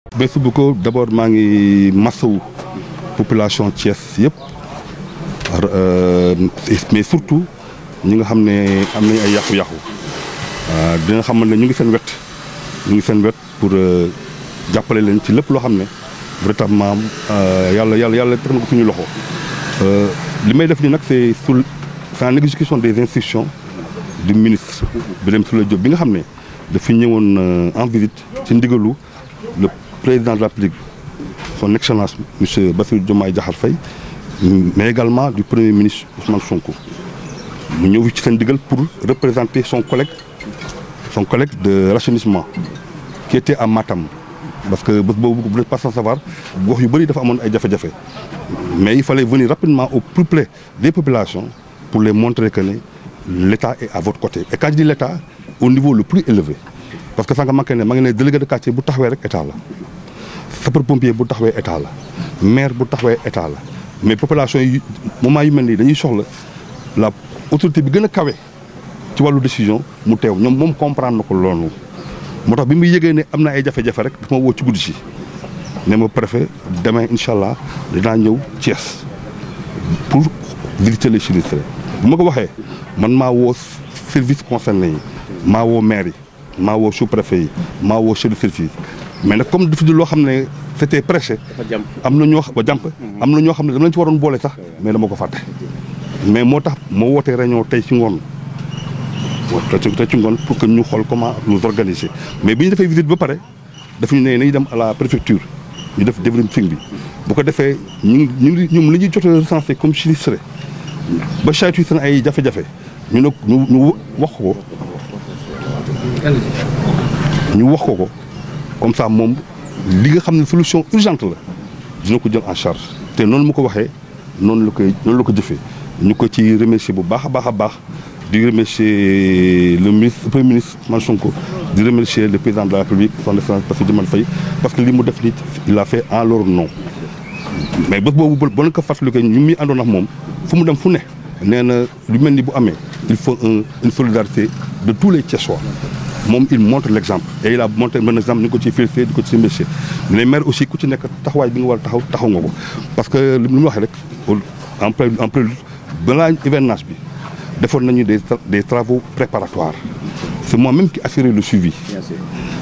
Merci beaucoup. D'abord maa ngi masawu population Thiès yëpp mais surtout ñi nga xam ne am nañu ay yàqu-yàqu dina xamal ne ñu ngi seen wet pour jàppale leen ci lépp loo xam ne véritablement yàlla teg na ko suñu loxo li may def ni nag c'est en exécution des instructions du ministre Birame Souleye Diop bi nga xam ne dafa ñëwoon en visite ci ndigalu le président de la République son excellence monsieur Bassirou Diomaye Diakhar Faye mais également du premier ministre Ousmane Sonko mu ñëw ci seen ndigal pour représenter son collègue de l'assainissement qui était à Matam parce que bés boobu bu pas sans savoir gox yu bëri dafa amoon ay jafe-jafe mais il fallait venir rapidement au plus près des populations pour les montrer que l'État est à votre côté et quand je dis l'État au niveau le plus élevé parce que sànq ma ngi ne délégué de quartier bu taxawee rek état la sapeur pompier bu taxawee état la maire bu taxawee état la mais population yi moment yu mel nii dañuy soxla la autorité bi gën a kawe ci wàllu décision mu teew ñoom moom comprendre na ko loolu moo tax bi muy yëgee ne am na ay jafe-jafe rek dafa ma woo ci guddi si ne ma préfet demain incha allah dinaa ñëw Thiès pour visiter les sinistrés bu ma ko waxee man maa woo service concerné yi maa woo maire yi maa woo sous-préfet yi maa woo chef de service mais nag comme dafa di loo xam ne c'était prêché am na ñoo am na ñoo xam ne dama leen ci waroon boole sax mais dama ko fàtte mais moo tax moo wootee réunion tey ci ngoon pour que ñu xool comment nous organiser mais bi ñu defee visite ba pare daf ñu ne nañu dem à la préfecture ñu def débriefing bi bu ko defee ñoom li ñuy jot a recensé comme sinistré ba saytu seen ay jafe-jafe ñu wax ko comme ça moom li nga xam ne solution urgente la dina ko jël en charge te noonu mu ko waxee noonu la ko jëfee ñu ko ci remercier bu baax a baax di remercier le premier ministre Ousmane Sonko di remercier le président de la République son excellence Bassirou Diomaye Faye parce que li mu def nit il a fait en leur nom mais bés boobu ba na ko fàttali ko ñu muy àndoon ak moom fu mu dem fu ne nee na lu mel ni bu amee il faut une solidarité de tous les Thiessois moom il montre l'exemple et il a montré un exemple ñu ko ciy félicité di ko ci remercier les maires aussi ku ci nekk taxawaay bi nga war a taxaw nga ko parce que li mu waxee rek en prélude balaa hivernage bi defoon nañu des travaux préparatoires c'est moi-même qui assurais le suivi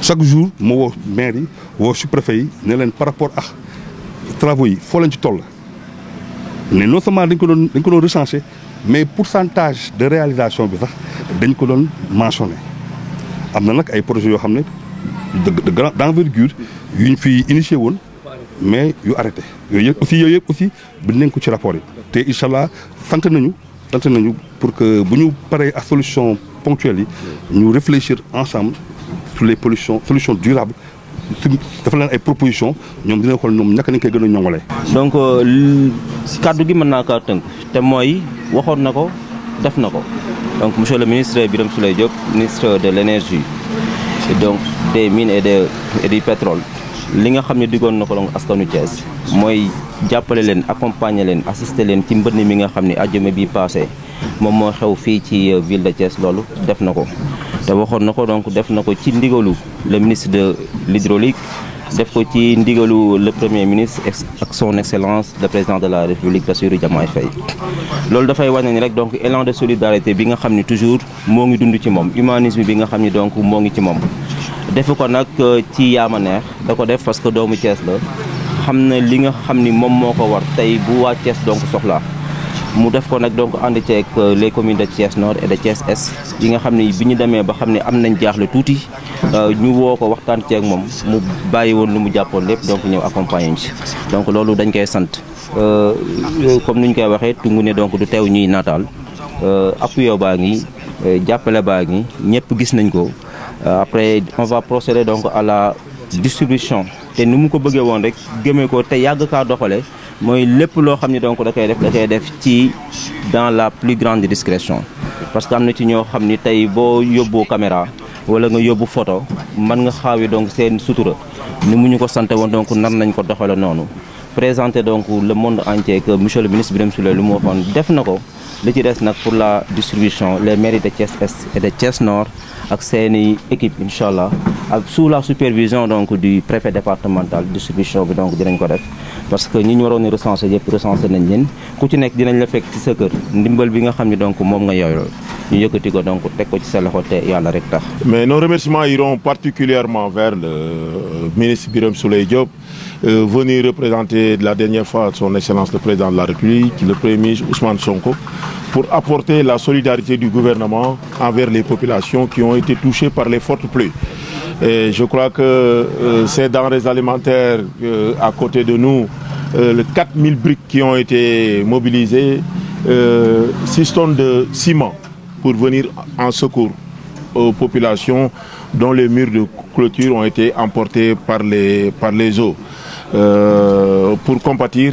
chaque jour ma woo maire yi woo sous-préfet yi ne leen par rapport ak travaux yi foo leen ci toll mais non seulement dañ ko doon recenser mais pourcentage de réalisation bi sax dañ ko doon mentionné am na nag ay projets yoo xam ne d'envergure yu ñu fi initié woon mais yu arrêté yooyu yëpp aussi bind nañ ko ci rapport yi te incha allah sant nañu pour que bu ñu paree ak solution ponctuelle yi ñu réfléchir ensemble sur les solutions durables dafa leen ay propositions ñoom dina xool ñoom ñàkk nañ koy gën a ñoŋalee. donc kaddu gi mën naa kaa tënk te mooy waxoon na ko def na ko donc monsieur le ministre Birame Souleye Diop ministre de l'énergie et donc des mines et du pétrole li nga xam ne diggoon na ko donc askanu Thiès mooy jàppale leen accompagner leen assister leen ci mbënn mi nga xam ne àjjuma bi passé moom moo xew fii ci ville de Thiès loolu def na ko te waxoon na ko donc def na ko ci ndigalu le ministre de l'hydraulique def ko ci ndigalu le premier ministre ak son excellence le président de la république Bassirou Diomaye Faye loolu dafay wane ni rek donc élan de solidarité bi nga xam ni toujours moo ngi dund ci moom humanisme bi nga xam ni donc moo ngi ci moom defu ko nag ci yaama neex da ko def parce que doomu Thiès la xam na li nga xam ni moom moo ko war tey bu waa Thiès donc soxla mu def ko nag donc ànd ceeg les communes de Thiès Nord et de Thiès Est yi nga xam ne bi ñu demee ba xam ne am nañ jaaxle tuuti ñu woo ko waxtaan ceeg moom mu bàyyi woon lu mu jàppoon lépp donc ñëw accompagner ci donc loolu dañ koy sant comme ni ñu koy waxee tungu ne donc du teew ñuy nataal appui baa ngi jàppale baa ngi ñëpp gis nañ ko après on va procéder donc à la distribution te ni mu ko bëggee woon rek gëmee ko te yàgg kaa doxale mooy lépp loo xam ne donc da koy def ci dans la plus grande discrétion parce que am na ci ñoo xam ni tey boo yóbboo caméra wala nga yóbbu photo mën nga xaawi donc seen sutura ni mu ñu ko sante woon donc nar nañ ko doxale noonu présenter donc le monde entier que monsieur le ministre Birame Souleye lu mu waxoon def na ko li ci des nag pour la distribution les mairies de Thiès Est et de Thiès Nord ak seeni équipe incha allah ak sous la supervision donc du préfet départemental distribution bi donc dinañ ko def parce que ñi ñu waroon a recenser yëpp recenser nañ leen ku ci nekk dinañ la fekk ci sa kër ndimbal bi nga xam ne donc moom nga yooyoo ñu yëkkati ko donc teg ko ci sa loxo te yàlla rek tax. Mais nos remerciements iront particulièrement vers le ministre Birame Souleye Diop, venu représenter la dernière fois son Excellence le Président de la République, le Premier ministre Ousmane Sonko, pour apporter la solidarité du gouvernement envers les populations qui ont été touchées par les fortes pluies. Et je crois que ces denrées alimentaires à côté de nous, les 4000 briques qui ont été mobilisées, 6 tonnes de ciment pour venir en secours aux populations dont les murs de clôture ont été emportés par les eaux. Pour compatir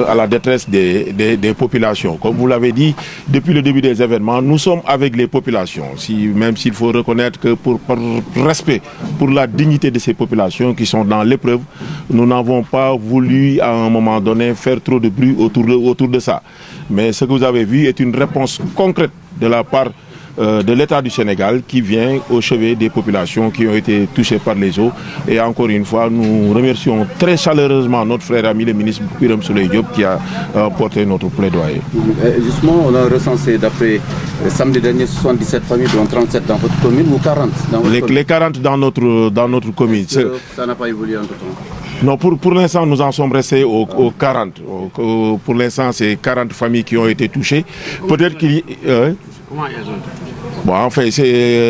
à la détresse des populations. Comme vous l'avez dit, depuis le début des événements, nous sommes avec les populations. Même s'il faut reconnaître que par respect pour la dignité de ces populations qui sont dans l'épreuve, nous n'avons pas voulu à un moment donné faire trop de bruit autour de ça. Mais ce que vous avez vu est une réponse concrète de la part de l'État du Sénégal qui vient au chevet des populations qui ont été touchées par les eaux. Et encore une fois, nous remercions très chaleureusement notre frère ami, le ministre Birame Souleye Diop, qui a porté notre plaidoyer. Justement, on a recensé d'après samedi dernier 77 familles, dont 37 dans votre commune ou 40 dans votre commune. Les 40 dans notre commune. Ça n'a pas évolué entre temps? Non, pour l'instant, nous en sommes restés aux 40. Pour l'instant, c'est 40 familles qui ont été touchées. Peut-être qu'il y a... Bon, enfin,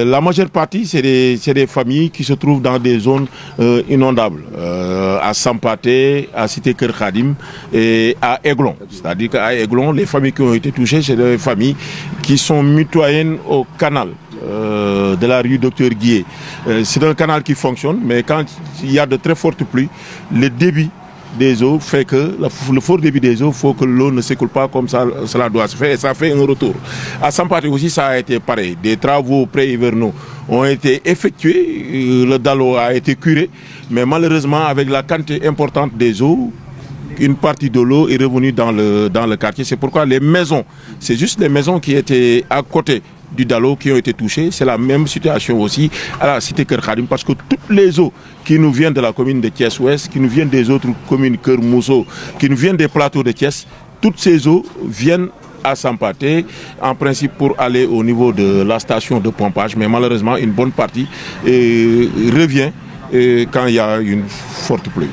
la majeure partie, c'est des familles qui se trouvent dans des zones inondables, à Sampaté, à Cité Keur Khadim et à Aiglon. C'est-à-dire qu'à Aiglon, les familles qui ont été touchées, c'est des familles qui sont mitoyennes au canal de la rue Docteur Guillet. C'est un canal qui fonctionne, mais quand il y a de très fortes pluies, le débit des eaux fait que le fort débit des eaux faut que l'eau ne s'écoule pas comme ça cela doit se faire et ça fait un retour. À Sampaté aussi ça a été pareil, des travaux pré-hivernaux ont été effectués, le dallot a été curé, mais malheureusement avec la quantité importante des eaux, une partie de l'eau est revenue dans le quartier. C'est pourquoi les maisons, c'est juste les maisons qui étaient à côté du Dalo qui ont été touchés. C'est la même situation aussi à la Cité Keur Khadim parce que toutes les eaux qui nous viennent de la commune de Thiès-Ouest, qui nous viennent des autres communes Keur Mousso, qui nous viennent des plateaux de Thiès, toutes ces eaux viennent à Sampaté en principe pour aller au niveau de la station de pompage, mais malheureusement une bonne partie revient quand il y a une forte pluie.